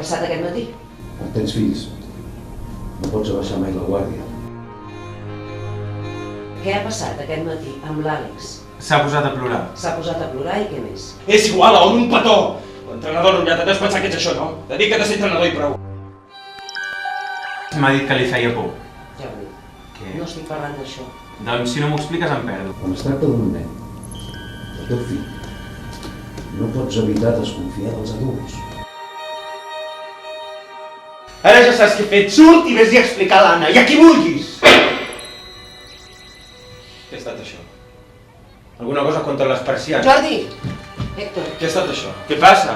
passat aquest matí? Tens fills. No pots abaixar mai la guàrdia. Què ha passat aquest matí amb l'Àlex? S'ha posat a plorar. S'ha posat a plorar i què més? És igual, on un petó! L'entrenador no ja t'has pensat que ets això, no? Dedica't a ser entrenador i prou. M'ha dit que li feia por. Ja ho dic. Què? No estic parlant d'això. Doncs si no m'ho expliques em perdo. Quan es tracta d'un nen, el teu fill, no pots evitar desconfiar dels adults. Ara ja saps què he fet. Surt i vés-hi a explicar a l'Anna, i a qui vulguis! Què ha estat això? Alguna cosa contra les persianes? Jordi! Héctor! Què ha estat això? Què passa?